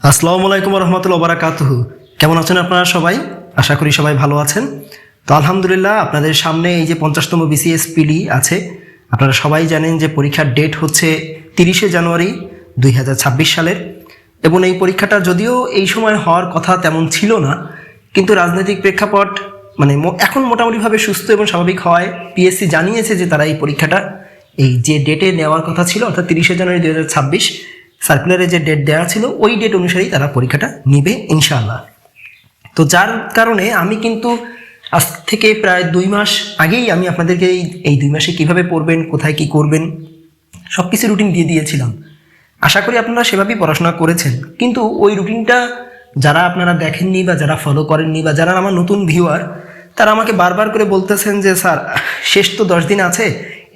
আসসালামু আলাইকুম রহমতুল্লাহ বারাকাতুহু। কেমন আছেন আপনারা সবাই? আশা করি সবাই ভালো আছেন। তো আলহামদুলিল্লাহ, আপনাদের সামনে এই যে 50তম বিসিএস পিলি আছে, আপনারা সবাই জানেন যে পরীক্ষার ডেট হচ্ছে 30শে জানুয়ারি 2026 সালের। এবং এই পরীক্ষাটা যদিও এই সময় হওয়ার কথা তেমন ছিল না, কিন্তু রাজনৈতিক প্রেক্ষাপট এখন মোটামুটিভাবে সুস্থ এবং স্বাভাবিক হওয়ায় পিএসসি জানিয়েছে যে তারা এই পরীক্ষাটা এই যে ডেটে নেওয়ার কথা ছিল, অর্থাৎ 30শে জানুয়ারি 2026 সার্কুলারে যে ডেট দেওয়া ছিল ওই ডেট অনুসারেই তারা পরীক্ষাটা নিবে ইনশাআল্লাহ। তো যার কারণে আমি কিন্তু আজ থেকে প্রায় 2 মাস আগেই আমি আপনাদেরকে এই 2 মাসে কীভাবে পড়বেন, কোথায় কি করবেন, সব কিছু রুটিন দিয়ে দিয়েছিলাম। আশা করি আপনারা সেভাবেই পড়াশোনা করেছেন, কিন্তু ওই রুটিনটা যারা আপনারা দেখেননি বা যারা ফলো করেননি বা যারা আমার নতুন ভিউয়ার, তারা আমাকে বারবার করে বলতেছেন যে স্যার, শেষ তো 10 দিন আছে,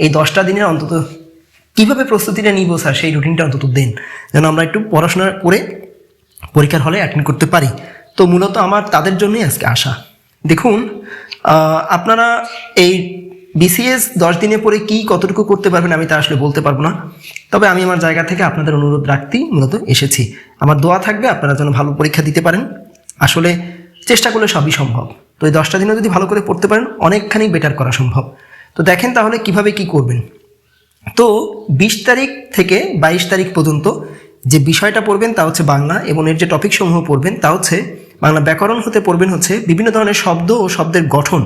এই 10টা দিনের অন্তত কীভাবে প্রস্তুতিটা নিব স্যার, সেই রুটিনটা অন্তত দেন, যেন আমরা একটু পড়াশোনা করে পরীক্ষার হলে অ্যাটেন্ড করতে পারি। তো মূলত আমার তাদের জন্যই আজকে আসা। দেখুন, আপনারা এই বিসিএস 10 দিনে পরে কি কতটুকু করতে পারবেন আমি তা আসলে বলতে পারবো না, তবে আমি আমার জায়গা থেকে আপনাদের অনুরোধ রাখতেই মূলত এসেছি। আমার দোয়া থাকবে আপনারা যেন ভালো পরীক্ষা দিতে পারেন। আসলে চেষ্টা করলে সবই সম্ভব। তো এই 10টা দিনে যদি ভালো করে পড়তে পারেন, অনেকখানি বেটার করা সম্ভব। তো দেখেন তাহলে কিভাবে কি করবেন। তো 20 তারিখ থেকে 22 তারিখ পর্যন্ত যে বিষয়টা পড়বেন তা হচ্ছে বাংলা, এবং এর যে টপিক সমূহ পড়বেন তা হচ্ছে বাংলা ব্যাকরণ হতে পড়বেন হচ্ছে বিভিন্ন ধরনের শব্দ ও শব্দের গঠন,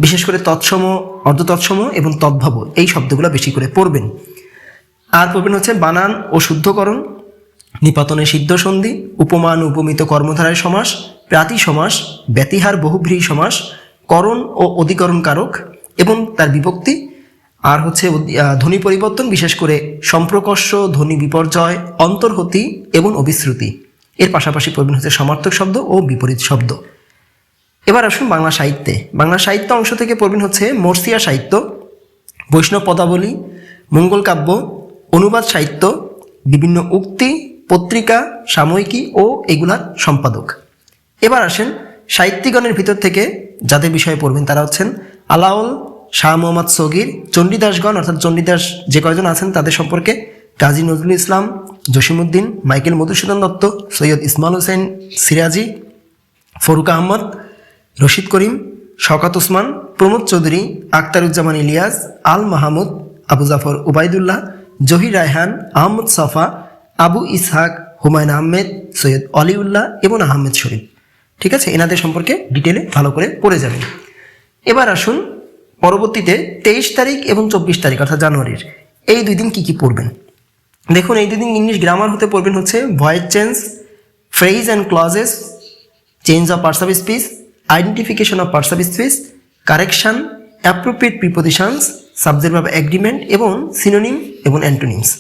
বিশেষ করে তৎসম, অর্ধতৎসম এবং তদ্ভব, এই শব্দগুলো বেশি করে পড়বেন। আর পড়বেন হচ্ছে বানান ও শুদ্ধকরণ, নিপাতনে সিদ্ধ সন্ধি, উপমান উপমিত কর্মধারায় সমাস, প্রাতি সমাস, ব্যতিহার বহুব্রীহি সমাস, করণ ও অধিকরণ কারক এবং তার বিভক্তি, আর হচ্ছে ধ্বনি পরিবর্তন, বিশেষ করে সম্প্রকর্ষ, ধ্বনি বিপর্যয়, অন্তর্হতি এবং অবিশ্রুতি। এর পাশাপাশি পড়বেন হচ্ছে সমার্থক শব্দ ও বিপরীত শব্দ। এবার আসুন বাংলা সাহিত্যে। বাংলা সাহিত্য অংশ থেকে পড়বেন হচ্ছে মর্সিয়া সাহিত্য, বৈষ্ণব পদাবলী, মঙ্গল কাব্য, অনুবাদ সাহিত্য, বিভিন্ন উক্তি, পত্রিকা, সাময়িকী ও এগুলার সম্পাদক। এবার আসেন সাহিত্যিকগণের ভিতর থেকে যাদের বিষয়ে পড়বেন তারা হচ্ছেন আলাওল, শাহ মোহাম্মদ সগির, চণ্ডীদাসগণ, অর্থাৎ চণ্ডীদাস যে কয়জন আছেন তাদের সম্পর্কে কাজী নজরুল ইসলাম, জসিমউদ্দিন, মাইকেল মধুসূদন দত্ত, সৈয়দ ইসমাইল হোসেন সিরাজি, ফরুক আহমদ, রশিদ করিম, শওকত ওসমান, প্রমোদ চৌধুরী, আখতারুজ্জামান ইলিয়াস, আল মাহমুদ, আবু জাফর উবাইদুল্লাহ, জহির রায়হান, আহমদ সাফা, আবু ইসহাক, হুমায়ুন আহমেদ, সৈয়দ অলিউল্লাহ এবং আহমেদ শরীফ। ঠিক আছে, এনাদের সম্পর্কে ডিটেলে ভালো করে পড়ে যাবেন। এবার আসুন পরবর্তীতে 23 তারিখ এবং 24 তারিখ অর্থাৎ জানুয়ারির এই 2 দিন কী পড়বেন। দেখুন, এই 2 দিন ইংলিশ গ্রামার হতে পড়বেন হচ্ছে voice change, phrase and clauses, change of parts of speech, identification of parts of speech, correction, appropriate prepositions, subject verb agreement এবং সিনোনিম এবং অ্যান্টোনিমস।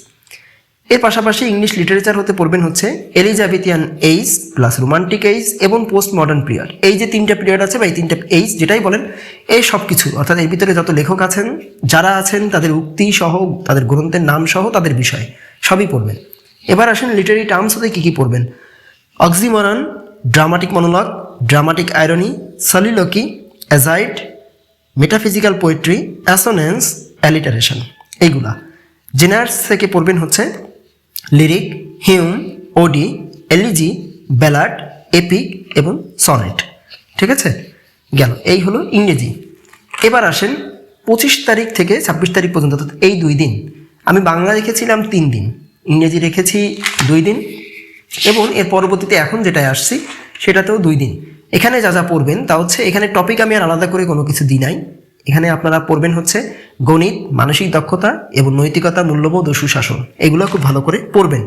এর পাশাপাশি ইংলিশ লিটারেচার হতে পড়বেন হচ্ছে Elizabethan age plus romantic age এবং পোস্ট মডার্ন পিরিয়ড। এই যে 3টা পিরিয়ড আছে বা এই 3টা এইজ যেটাই বলেন, এই সব কিছু অর্থাৎ এর ভিতরে যত লেখক আছেন, যারা আছেন, তাদের উক্তি সহ, তাদের গ্রন্থের নাম সহ, তাদের বিষয় সবই পড়বেন। এবার আসেন লিটারি টার্মস হতে কী পড়বেন। Oxymoron, dramatic monologue, dramatic irony, soliloquy, aside, metaphysical poetry, assonance, alliteration, এইগুলা। জেনার্স থেকে পড়বেন হচ্ছে lyric, hymn, ode, elegy, ballad, epic এবং সনেট। ঠিক আছে, গেল। এই হলো ইংরেজি। এবার আসেন 25 তারিখ থেকে 26 তারিখ পর্যন্ত, অর্থাৎ এই 2 দিন আমি বাংলা রেখেছিলাম 3 দিন, ইংরেজি রেখেছি 2 দিন, এবং এর পরবর্তীতে এখন যেটায় আসছি সেটাতেও 2 দিন। এখানে যা যা পড়বেন তা হচ্ছে, এখানে টপিক আমি আর আলাদা করে কোনো কিছু দিই নাই। এখানে আপনারা পড়বেন হচ্ছে গণিত, মানসিক দক্ষতা এবং নৈতিকতা, মূল্যবোধ ও সুশাসন। এগুলো খুব ভালো করে পড়বেন।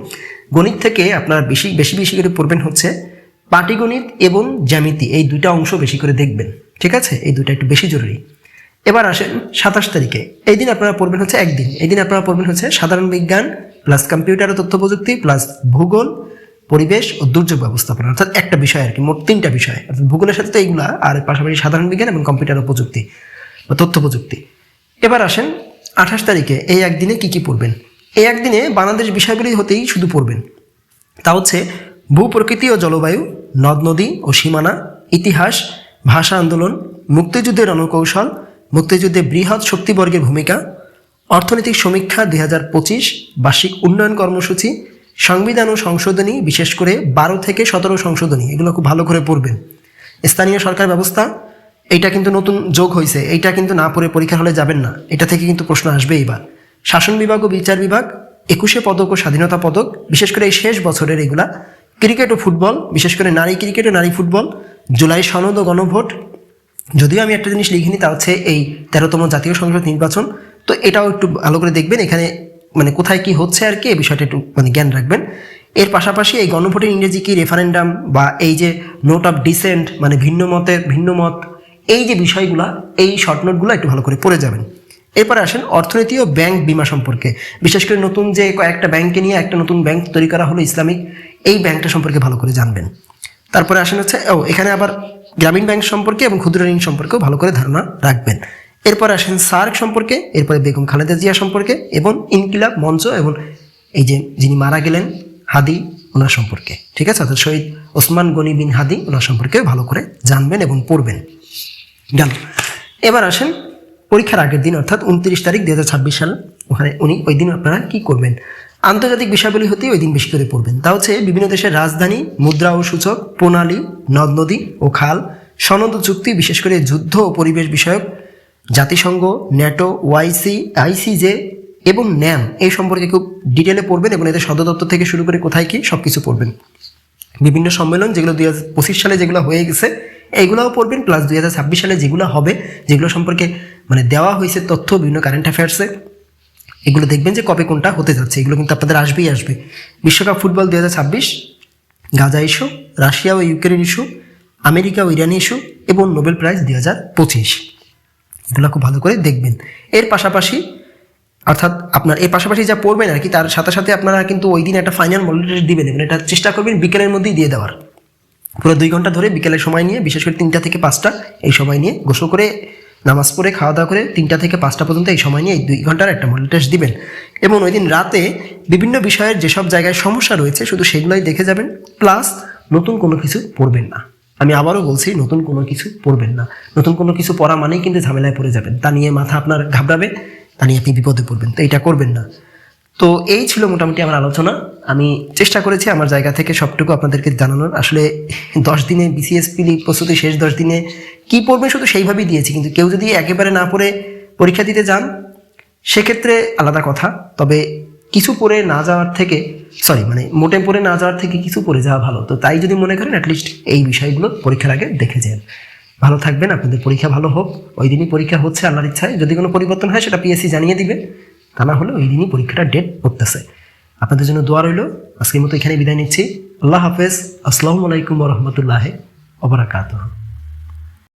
গণিত থেকে আপনারা বেশি বেশি বেশি করে পড়বেন হচ্ছে পাটিগণিত এবং জ্যামিতি, এই 2টা অংশ বেশি করে দেখবেন। ঠিক আছে, এই 2টা একটু বেশি জরুরি। এবার আসেন 27 তারিখে। এই দিন আপনারা পড়বেন হচ্ছে একদিন, এই দিন আপনারা পড়বেন হচ্ছে সাধারণ বিজ্ঞান প্লাস কম্পিউটার ও তথ্য প্রযুক্তি প্লাস ভূগোল, পরিবেশ ও দুর্যোগ ব্যবস্থাপনা, অর্থাৎ একটা বিষয় আর কি, মোট 3টা বিষয়। অর্থাৎ ভূগোলের সাথে তো এইগুলা, আর পাশাপাশি সাধারণ বিজ্ঞান এবং কম্পিউটার ও প্রযুক্তি বা তথ্য প্রযুক্তি। এবার আসেন 28 তারিখে। এই একদিনে কী পড়বেন। এই একদিনে বাংলাদেশ বিষয়গুলি হতেই শুধু পড়বেন। তা হচ্ছে ভূপ্রকৃতি ও জলবায়ু, নদ নদী ও সীমানা, ইতিহাস, ভাষা আন্দোলন, মুক্তিযুদ্ধের রণকৌশল, মুক্তিযুদ্ধে বৃহৎ শক্তিবর্গের ভূমিকা, অর্থনৈতিক সমীক্ষা 2025, বার্ষিক উন্নয়ন কর্মসূচি, সংবিধান ও সংশোধনী, বিশেষ করে 12 থেকে 17 সংশোধনী, এগুলো খুব ভালো করে পড়বেন। স্থানীয় সরকার ব্যবস্থা, এইটা কিন্তু নতুন যোগ হয়েছে, এইটা কিন্তু না পড়ে পরীক্ষার হলে যাবেন না, এটা থেকে কিন্তু প্রশ্ন আসবে এইবার। শাসন বিভাগ ও বিচার বিভাগ, 21 পদক ও স্বাধীনতা পদক, বিশেষ করে এই শেষ বছরের এগুলা। ক্রিকেট ও ফুটবল, বিশেষ করে নারী ক্রিকেট ও নারী ফুটবল। জুলাই সনদ ও গণভোট, যদিও আমি একটা জিনিস লিখিনি, তা হচ্ছে এই 13তম জাতীয় সংসদ নির্বাচন। তো এটাও একটু ভালো করে দেখবেন, এখানে মানে কোথায় কি হচ্ছে আর কি, এই বিষয়টা একটু মানে জ্ঞান রাখবেন। এর পাশাপাশি এই গণভোটের ইংরেজি কি, রেফারেন্ডাম, বা এই যে নোট অফ ডিসেন্ট মানে ভিন্ন মত, এই যে বিষয়গুলো, এই শর্ট নোটগুলো একটু ভালো করে পড়ে যাবেন। এরপরে আসেন অর্থনীতি ও ব্যাংক বিমা সম্পর্কে, বিশেষ করে নতুন যে কয়েকটা ব্যাংককে নিয়ে একটা নতুন ব্যাংক তৈরি করা হলো ইসলামিক, এই ব্যাংকটা সম্পর্কে ভালো করে জানবেন। তারপরে আসেন হচ্ছে এখানে আবার গ্রামীণ ব্যাংক সম্পর্কে এবং ক্ষুদ্র ঋণ সম্পর্কেও ভালো করে ধারণা রাখবেন। এরপর আসেন সার্ক সম্পর্কে, এরপরে বেগম খালেদা জিয়া সম্পর্কে এবং ইনকিলাব মঞ্চ এবং এই যে যিনি মারা গেলেন হাদি, ওনার সম্পর্কে, ঠিক আছে, অর্থাৎ শহীদ ওসমান গনি বিন হাদি, ওনার সম্পর্কে ভালো করে জানবেন এবং পড়বেন। গেল। এবার আসেন পরীক্ষার আগের দিন, অর্থাৎ 29 তারিখ 2026 সাল, ওখানে ওই দিন আপনারা কি করবেন, আন্তর্জাতিক বিষয়াবলী হতে ওই দিন বেশি করে পড়বেন। তা হচ্ছে বিভিন্ন দেশের রাজধানী, মুদ্রা ও সূচক, প্রণালী, নদ নদী ও খাল, সনদ ও চুক্তি, বিশেষ করে যুদ্ধ ও পরিবেশ বিষয়ক, জাতিসংঘ, ন্যাটো, ওআইসি, আইসিজে এবং ন্যাম, এই সম্পর্কে খুব ডিটেলে পড়বেন এবং এদের সদর দপ্তর থেকে শুরু করে কোথায় কি সব কিছু পড়বেন। বিভিন্ন সম্মেলন যেগুলো 2025 সালে যেগুলো হয়ে গেছে এইগুলোও পড়বেন, প্লাস 2026 সালে যেগুলো হবে, যেগুলো সম্পর্কে মানে দেওয়া হয়েছে তথ্য বিভিন্ন কারেন্ট অ্যাফেয়ার্সে, এগুলো দেখবেন যে কবে কোনটা হতে যাচ্ছে, এগুলো কিন্তু আপনাদের আসবেই আসবে। বিশ্বকাপ ফুটবল 2026, গাজা ইস্যু, রাশিয়া ও ইউক্রেন ইস্যু, আমেরিকা ও ইরান ইস্যু এবং নোবেল প্রাইজ 2025, এগুলো খুব ভালো করে দেখবেন। এর পাশাপাশি অর্থাৎ আপনার এর পাশাপাশি যা পড়বেন আর কি, তার সাথে সাথে আপনারা কিন্তু ওই দিন একটা ফাইনাল মডেল টেস্ট দিবেন এবং এটা চেষ্টা করবেন বিকেলের মধ্যেই দিয়ে দেওয়ার। পুরো 2 ঘন্টা ধরে বিকেলের সময় নিয়ে, বিশেষ করে 3টা থেকে 5টা এই সময় নিয়ে, গোসল করে নামাজ পড়ে খাওয়া দাওয়া করে 3টা থেকে 5টা পর্যন্ত এই সময় নিয়ে এই 2 ঘন্টার একটা মডেল টেস্ট দিবেন। এবং ওই দিন রাতে বিভিন্ন বিষয়ের যেসব জায়গায় সমস্যা রয়েছে শুধু সেগুলোই দেখে যাবেন, প্লাস নতুন কোনো কিছু পড়বেন না। আমি আবারও বলছি, নতুন কোনো কিছু পড়বেন না। নতুন কোনো কিছু পড়া মানেই কিন্তু ঝামেলায় পড়ে যাবেন, তা নিয়ে মাথা আপনার ঘাবড়াবে, তা নিয়ে আপনি বিপদে পড়বেন, তো এটা করবেন না। তো এই ছিল মোটামুটি আমার আলোচনা। আমি চেষ্টা করেছি আমার জায়গা থেকে সবটুকু আপনাদেরকে জানানোর। আসলে 10 দিনে বিসিএস পিলি প্রস্তুতি, শেষ 10 দিনে কী পড়বেন শুধু সেইভাবেই দিয়েছি, কিন্তু কেউ যদি একেবারে না পড়ে পরীক্ষা দিতে যান সেক্ষেত্রে আলাদা কথা। তবে কিছু পড়ে না যাওয়ার থেকে, মোটে পড়ে না যাওয়ার থেকে কিছু পড়ে যাওয়া ভালো। তো তাই যদি মনে করেন অ্যাটলিস্ট এই বিষয়গুলো পরীক্ষার আগে দেখে যান। ভালো থাকবেন, আপনাদের পরীক্ষা ভালো হোক। ওই দিনই পরীক্ষা হচ্ছে আল্লাহর ইচ্ছায়, যদি কোনো পরিবর্তন হয় সেটা পিএসসি জানিয়ে দিবে, তা না হলে ওই দিনই পরীক্ষাটা ডেট পড়তেছে। আপনাদের জন্য দোয়া রইল। আজকের মতো এখানে বিদায় নিচ্ছি। আল্লাহ হাফেজ। আসসালামু আলাইকুম ওয়া রাহমাতুল্লাহি ওয়া বারাকাতুহু।